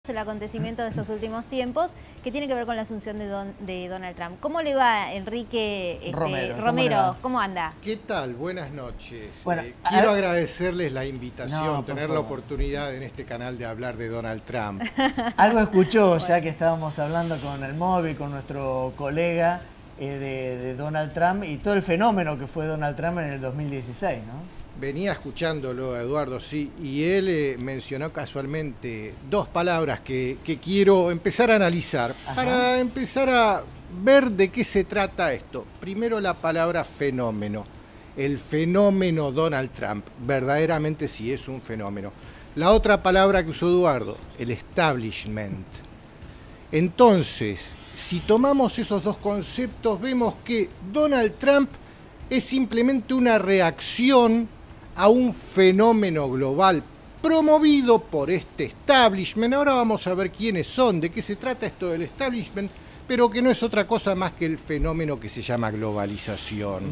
El acontecimiento de estos últimos tiempos que tiene que ver con la asunción de Donald Trump. ¿Cómo le va, Enrique Romero? ¿Cómo anda? ¿Qué tal? Buenas noches. Bueno, quiero agradecerles la invitación, No, tener la oportunidad en este canal de hablar de Donald Trump. Algo escuchó, ya que estábamos hablando con el móvil, con nuestro colega de Donald Trump y todo el fenómeno que fue Donald Trump en el 2016, ¿no? Venía escuchándolo, Eduardo, sí, y él mencionó casualmente dos palabras que quiero empezar a analizar. Ajá. Para empezar a ver de qué se trata esto. Primero la palabra fenómeno. El fenómeno Donald Trump, verdaderamente sí es un fenómeno. La otra palabra que usó Eduardo, el establishment. Entonces, si tomamos esos dos conceptos, vemos que Donald Trump es simplemente una reacción a un fenómeno global promovido por este establishment. Ahora vamos a ver quiénes son, de qué se trata esto del establishment, pero que no es otra cosa más que el fenómeno que se llama globalización.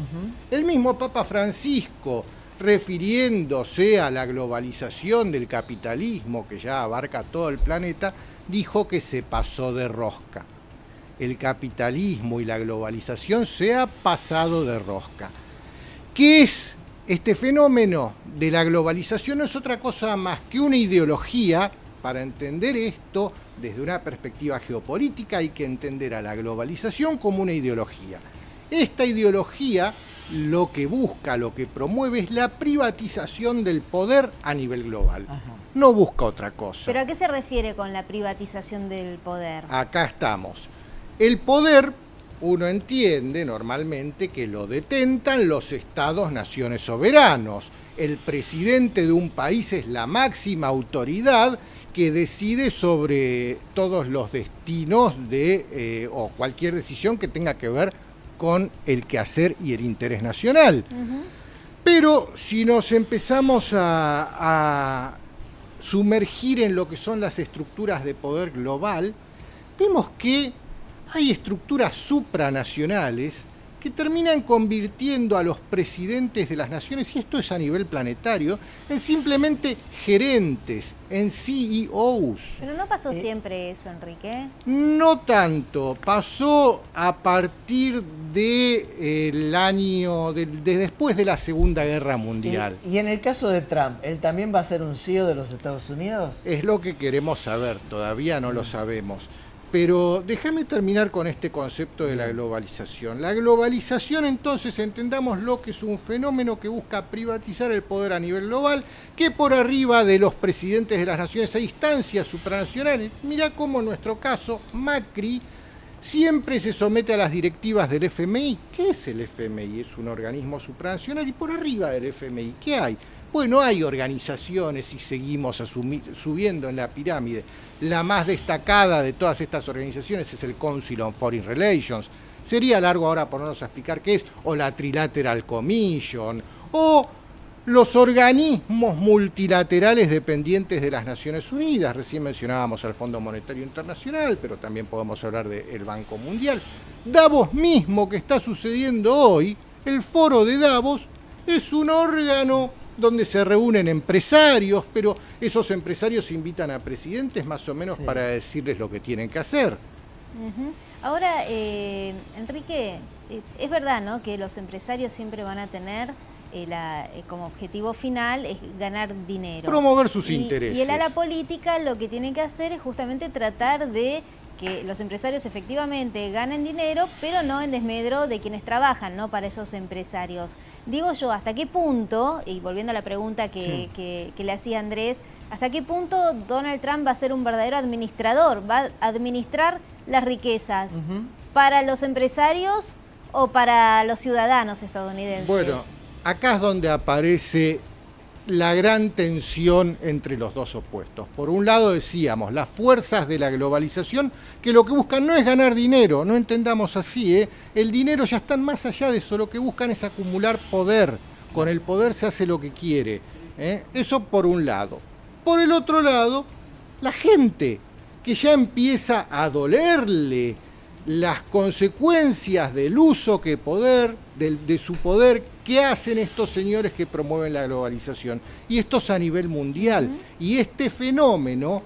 El mismo Papa Francisco, refiriéndose a la globalización del capitalismo que ya abarca todo el planeta, dijo que se pasó de rosca. El capitalismo y la globalización se ha pasado de rosca. ¿Qué es este fenómeno de la globalización? No es otra cosa más que una ideología. Para entender esto desde una perspectiva geopolítica hay que entender a la globalización como una ideología. Esta ideología lo que busca, lo que promueve es la privatización del poder a nivel global. Ajá. No busca otra cosa. ¿Pero a qué se refiere con la privatización del poder? Acá estamos. El poder, uno entiende normalmente que lo detentan los estados-naciones soberanos. El presidente de un país es la máxima autoridad que decide sobre todos los destinos o cualquier decisión que tenga que ver con el quehacer y el interés nacional. Pero si nos empezamos a sumergir en lo que son las estructuras de poder global, vemos que hay estructuras supranacionales que terminan convirtiendo a los presidentes de las naciones, y esto es a nivel planetario, en simplemente gerentes, en CEOs. Pero no pasó siempre eso, Enrique. No tanto. Pasó a partir del año, de después de la Segunda Guerra Mundial. Y en el caso de Trump, ¿él también va a ser un CEO de los Estados Unidos? Es lo que queremos saber, todavía no lo sabemos. Pero déjame terminar con este concepto de la globalización. La globalización, entonces, entendamos lo que es un fenómeno que busca privatizar el poder a nivel global, que por arriba de los presidentes de las naciones hay instancias supranacionales. Mirá cómo en nuestro caso, Macri siempre se somete a las directivas del FMI. ¿Qué es el FMI? Es un organismo supranacional, y por arriba del FMI, ¿qué hay? Bueno, hay organizaciones y seguimos subiendo en la pirámide. La más destacada de todas estas organizaciones es el Council on Foreign Relations. Sería largo ahora ponernos a explicar qué es, o la Trilateral Commission, o los organismos multilaterales dependientes de las Naciones Unidas. Recién mencionábamos al Fondo Monetario Internacional, pero también podemos hablar del Banco Mundial. Davos mismo, que está sucediendo hoy, el foro de Davos, es un órgano donde se reúnen empresarios, pero esos empresarios invitan a presidentes más o menos para decirles lo que tienen que hacer. Ahora, Enrique, es verdad, ¿no?, que los empresarios siempre van a tener como objetivo final es ganar dinero. Promover sus intereses. Y el ala política lo que tiene que hacer es justamente tratar de que los empresarios efectivamente ganen dinero, pero no en desmedro de quienes trabajan, ¿no?, para esos empresarios. Digo yo, ¿hasta qué punto, y volviendo a la pregunta que le hacía Andrés, hasta qué punto Donald Trump va a ser un verdadero administrador? ¿Va a administrar las riquezas para los empresarios o para los ciudadanos estadounidenses? Bueno, acá es donde aparece la gran tensión entre los dos opuestos. Por un lado decíamos, las fuerzas de la globalización que lo que buscan no es ganar dinero, no entendamos así, el dinero ya está más allá de eso, lo que buscan es acumular poder. Con el poder se hace lo que quiere. Eso por un lado. Por el otro lado, la gente que ya empieza a dolerle las consecuencias del uso de su poder que hacen estos señores que promueven la globalización. Y esto es a nivel mundial. Y este fenómeno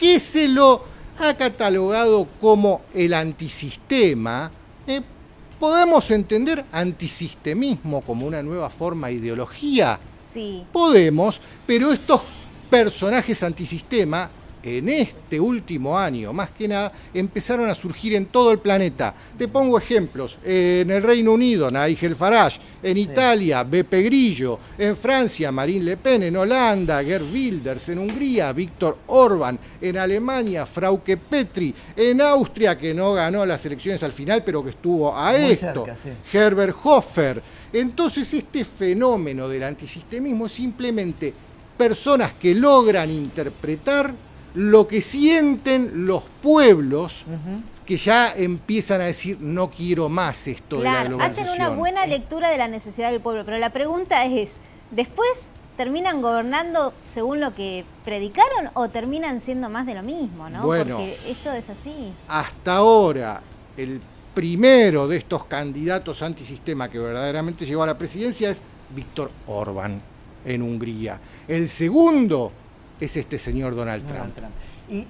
que se lo ha catalogado como el antisistema, ¿podemos entender antisistemismo como una nueva forma de ideología? Sí. Podemos, pero estos personajes antisistema, en este último año, más que nada, empezaron a surgir en todo el planeta. Te pongo ejemplos. En el Reino Unido, Nigel Farage. En Italia, Beppe Grillo. En Francia, Marine Le Pen. En Holanda, Geert Wilders. En Hungría, Viktor Orbán. En Alemania, Frauke Petry. En Austria, que no ganó las elecciones al final, pero que estuvo a muy esto, cerca, sí. Herbert Hoffer. Entonces, este fenómeno del antisistemismo es simplemente personas que logran interpretar lo que sienten los pueblos, que ya empiezan a decir, no quiero más esto de la globalización. Hacen una buena lectura de la necesidad del pueblo, pero la pregunta es, ¿después terminan gobernando según lo que predicaron o terminan siendo más de lo mismo, ¿no? Bueno, porque esto es así. Hasta ahora, el primero de estos candidatos antisistema que verdaderamente llegó a la presidencia es Viktor Orbán en Hungría. El segundo es este señor Donald Trump.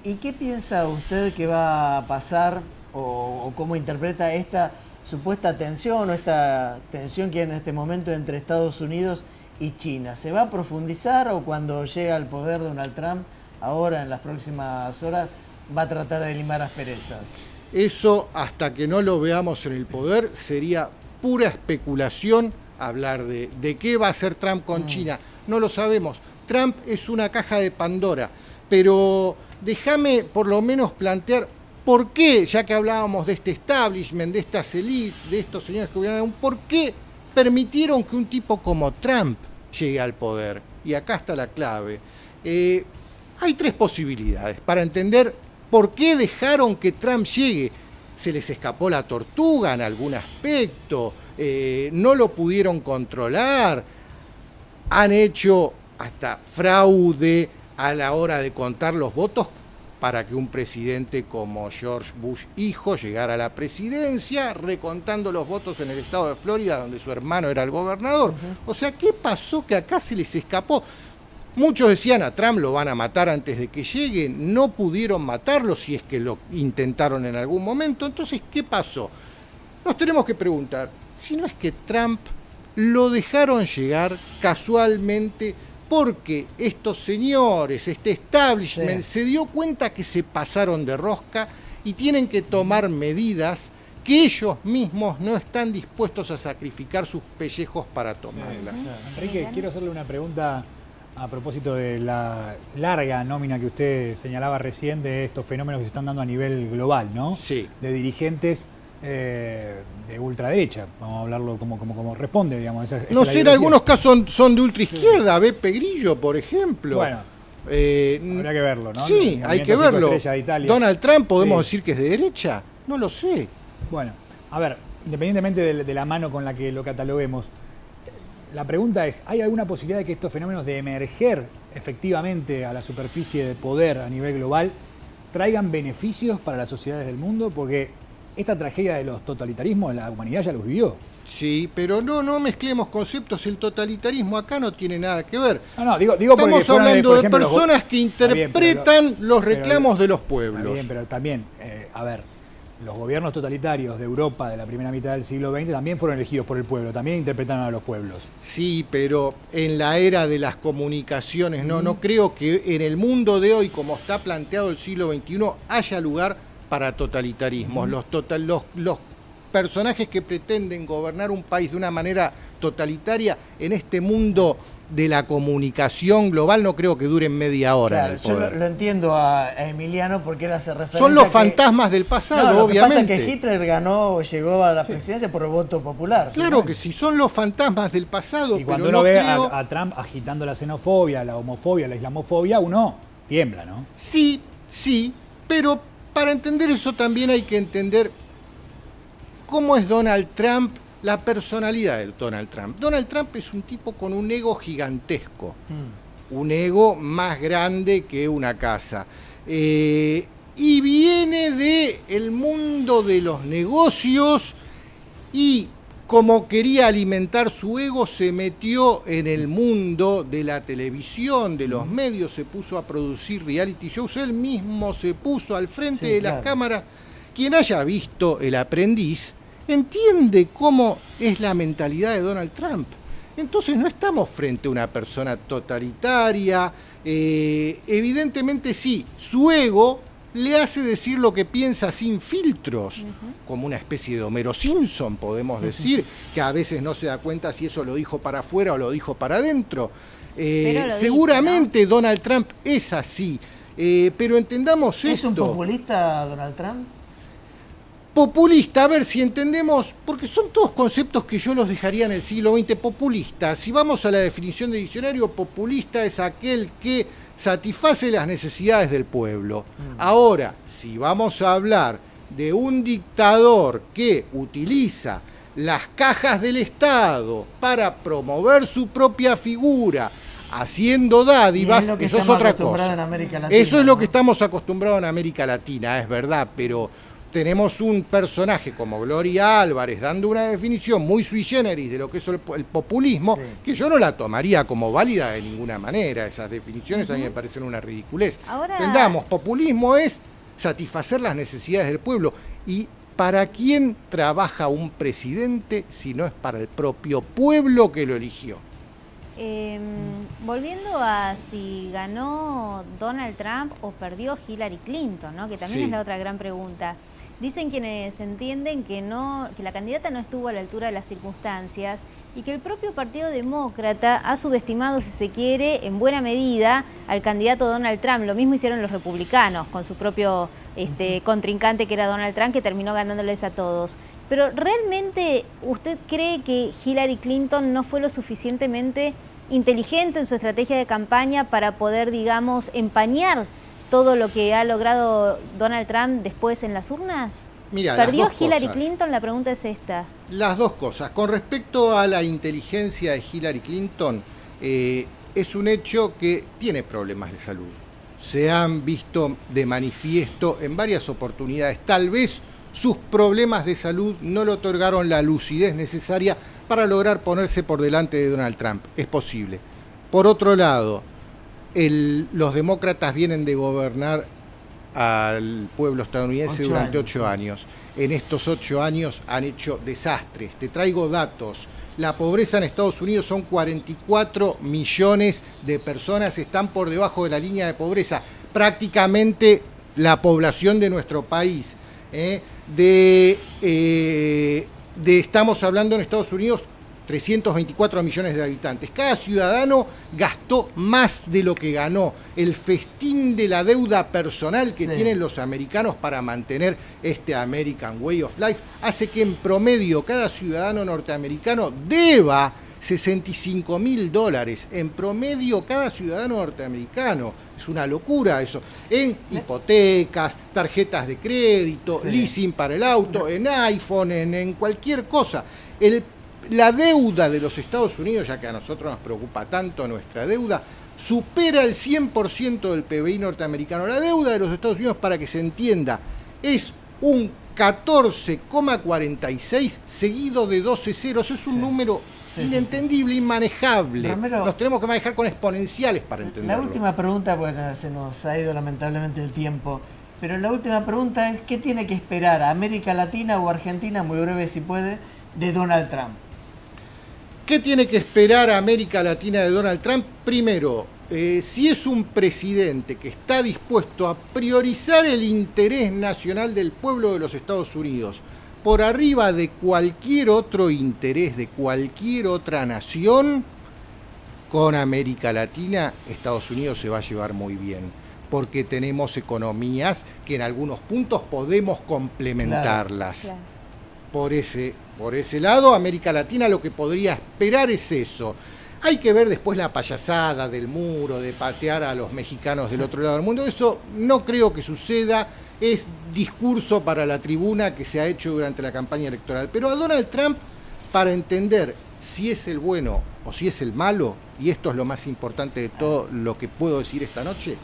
¿Y qué piensa usted que va a pasar o cómo interpreta esta supuesta tensión o esta tensión que hay en este momento entre Estados Unidos y China? ¿Se va a profundizar o cuando llega al poder Donald Trump, ahora en las próximas horas, va a tratar de limar asperezas? Eso, hasta que no lo veamos en el poder, sería pura especulación hablar de qué va a hacer Trump con China. No lo sabemos. Trump es una caja de Pandora, pero déjame por lo menos plantear por qué, ya que hablábamos de este establishment, de estas elites, de estos señores que gobiernan, por qué permitieron que un tipo como Trump llegue al poder. Y acá está la clave. Hay tres posibilidades para entender por qué dejaron que Trump llegue. Se les escapó la tortuga en algún aspecto, no lo pudieron controlar, han hecho hasta fraude a la hora de contar los votos para que un presidente como George Bush hijo llegara a la presidencia, recontando los votos en el estado de Florida, donde su hermano era el gobernador. O sea, ¿qué pasó que acá se les escapó? Muchos decían a Trump lo van a matar antes de que llegue, no pudieron matarlo si es que lo intentaron en algún momento. Entonces, ¿qué pasó? Nos tenemos que preguntar, si no es que Trump lo dejaron llegar casualmente porque estos señores, este establishment, se dio cuenta que se pasaron de rosca y tienen que tomar medidas que ellos mismos no están dispuestos a sacrificar sus pellejos para tomarlas. Enrique, quiero hacerle una pregunta a propósito de la larga nómina que usted señalaba recién de estos fenómenos que se están dando a nivel global, ¿no? Sí. De dirigentes de ultraderecha, vamos a hablarlo como responde, digamos. No sé, en algunos casos son de ultraizquierda, Beppe Grillo, por ejemplo. Bueno, habría que verlo, ¿no? Sí, hay que verlo. Donald Trump, ¿podemos decir que es de derecha? No lo sé. Bueno, a ver, independientemente de la mano con la que lo cataloguemos, la pregunta es, ¿hay alguna posibilidad de que estos fenómenos de emerger efectivamente a la superficie de poder a nivel global traigan beneficios para las sociedades del mundo? Porque esta tragedia de los totalitarismos, la humanidad ya los vivió. Sí, pero no mezclemos conceptos. El totalitarismo acá no tiene nada que ver. No, digo estamos hablando de personas que interpretan los reclamos de los pueblos. Está bien, pero también, a ver, los gobiernos totalitarios de Europa de la primera mitad del siglo XX también fueron elegidos por el pueblo, también interpretaron a los pueblos. Sí, pero en la era de las comunicaciones, no creo que en el mundo de hoy, como está planteado el siglo XXI, haya lugar para totalitarismos. Los personajes que pretenden gobernar un país de una manera totalitaria en este mundo de la comunicación global no creo que duren media hora. Claro, en el poder. yo lo entiendo a Emiliano porque él hace referencia. Son los fantasmas del pasado, obviamente. Lo que pasa es que Hitler llegó a la presidencia por el voto popular. Claro que sí, son los fantasmas del pasado. Y cuando pero uno ve creo... a Trump agitando la xenofobia, la homofobia, la islamofobia, uno tiembla, ¿no? Sí, pero para entender eso también hay que entender cómo es Donald Trump, la personalidad de Donald Trump. Donald Trump es un tipo con un ego gigantesco, un ego más grande que una casa. Y viene del mundo de los negocios y como quería alimentar su ego, se metió en el mundo de la televisión, de los medios, se puso a producir reality shows, él mismo se puso al frente de las cámaras. Quien haya visto El Aprendiz entiende cómo es la mentalidad de Donald Trump. Entonces no estamos frente a una persona totalitaria, evidentemente sí, su ego le hace decir lo que piensa sin filtros, como una especie de Homero Simpson, podemos decir, que a veces no se da cuenta si eso lo dijo para afuera o lo dijo para adentro. Seguramente dice, ¿no? Donald Trump es así, pero entendamos esto. ¿Es un populista Donald Trump? Populista, a ver si entendemos, porque son todos conceptos que yo los dejaría en el siglo XX. Populista, si vamos a la definición de diccionario, populista es aquel que satisface las necesidades del pueblo. Ahora, si vamos a hablar de un dictador que utiliza las cajas del Estado para promover su propia figura, haciendo dádivas, eso es otra cosa. Eso es lo que estamos acostumbrados en América Latina, es verdad, pero tenemos un personaje como Gloria Álvarez dando una definición muy sui generis de lo que es el populismo, que yo no la tomaría como válida de ninguna manera. Esas definiciones a mí me parecen una ridiculez. Ahora, entendamos, populismo es satisfacer las necesidades del pueblo. ¿Y para quién trabaja un presidente si no es para el propio pueblo que lo eligió? Volviendo a si ganó Donald Trump o perdió Hillary Clinton, ¿no? Que también es la otra gran pregunta. Dicen quienes entienden que la candidata no estuvo a la altura de las circunstancias y que el propio Partido Demócrata ha subestimado, si se quiere, en buena medida al candidato Donald Trump. Lo mismo hicieron los republicanos con su propio contrincante, que era Donald Trump, que terminó ganándoles a todos. Pero ¿realmente usted cree que Hillary Clinton no fue lo suficientemente inteligente en su estrategia de campaña para poder, digamos, empañar todo lo que ha logrado Donald Trump después en las urnas? Mira, ¿Perdió Hillary Clinton? La pregunta es esta. Las dos cosas. Con respecto a la inteligencia de Hillary Clinton, es un hecho que tiene problemas de salud. Se han visto de manifiesto en varias oportunidades. Tal vez sus problemas de salud no le otorgaron la lucidez necesaria para lograr ponerse por delante de Donald Trump. Es posible. Por otro lado, los demócratas vienen de gobernar al pueblo estadounidense durante 8 años. En estos 8 años han hecho desastres. Te traigo datos. La pobreza en Estados Unidos son 44 millones de personas, están por debajo de la línea de pobreza. Prácticamente la población de nuestro país. Estamos hablando en Estados Unidos 324 millones de habitantes. Cada ciudadano gastó más de lo que ganó. El festín de la deuda personal que tienen los americanos para mantener este American Way of Life hace que en promedio cada ciudadano norteamericano deba $65.000. En promedio cada ciudadano norteamericano. Es una locura eso. En hipotecas, tarjetas de crédito, leasing para el auto, en iPhone, en cualquier cosa. La deuda de los Estados Unidos, ya que a nosotros nos preocupa tanto nuestra deuda, supera el 100% del PBI norteamericano. La deuda de los Estados Unidos, para que se entienda, es un 14,46 seguido de 12 ceros. Es un número inentendible, inmanejable. Romero, nos tenemos que manejar con exponenciales para entenderlo. La última pregunta, bueno, se nos ha ido lamentablemente el tiempo, pero la última pregunta es: ¿qué tiene que esperar América Latina o Argentina, muy breve si puede, de Donald Trump? ¿Qué tiene que esperar América Latina de Donald Trump? Primero, si es un presidente que está dispuesto a priorizar el interés nacional del pueblo de los Estados Unidos por arriba de cualquier otro interés de cualquier otra nación, con América Latina, Estados Unidos se va a llevar muy bien, porque tenemos economías que en algunos puntos podemos complementarlas. Claro. Por ese lado, América Latina lo que podría esperar es eso. Hay que ver después la payasada del muro, de patear a los mexicanos del otro lado del mundo. Eso no creo que suceda. Es discurso para la tribuna que se ha hecho durante la campaña electoral. Pero a Donald Trump, para entender si es el bueno o si es el malo, y esto es lo más importante de todo lo que puedo decir esta noche,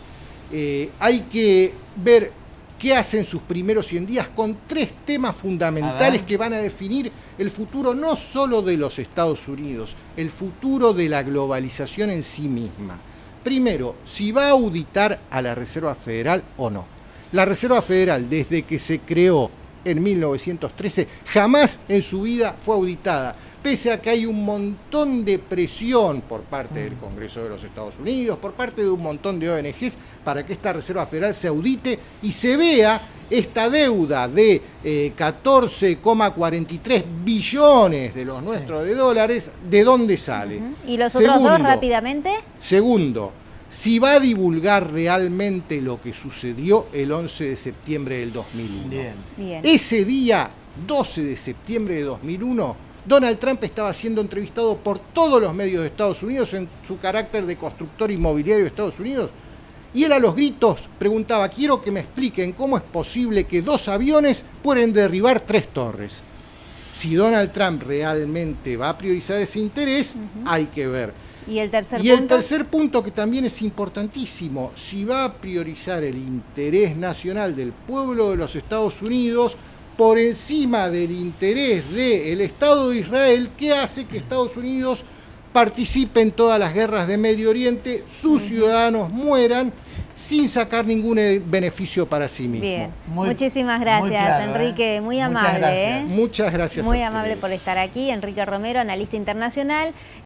hay que ver ¿Qué hacen sus primeros 100 días? Con 3 temas fundamentales que van a definir el futuro no solo de los Estados Unidos, el futuro de la globalización en sí misma. Primero, si va a auditar a la Reserva Federal o no. La Reserva Federal, desde que se creó en 1913, jamás en su vida fue auditada, pese a que hay un montón de presión por parte del Congreso de los Estados Unidos, por parte de un montón de ONGs, para que esta Reserva Federal se audite y se vea esta deuda de 14,43 billones de los nuestros de dólares, ¿de dónde sale? ¿Y los otros dos rápidamente? Segundo, si va a divulgar realmente lo que sucedió el 11 de septiembre del 2001. Bien. Ese día, 12 de septiembre de 2001, Donald Trump estaba siendo entrevistado por todos los medios de Estados Unidos en su carácter de constructor inmobiliario de Estados Unidos. Y él a los gritos preguntaba, quiero que me expliquen cómo es posible que 2 aviones pueden derribar 3 torres. Si Donald Trump realmente va a priorizar ese interés, hay que ver. ¿Y el tercer punto? Y el tercer punto, que también es importantísimo, si va a priorizar el interés nacional del pueblo de los Estados Unidos por encima del interés del Estado de Israel, que hace que Estados Unidos participe en todas las guerras de Medio Oriente, sus ciudadanos mueran sin sacar ningún beneficio para sí mismo. Bien, muchísimas gracias, muy claro, Enrique, muy amable. Muchas gracias. Muy amable por estar aquí, Enrique Romero, analista internacional.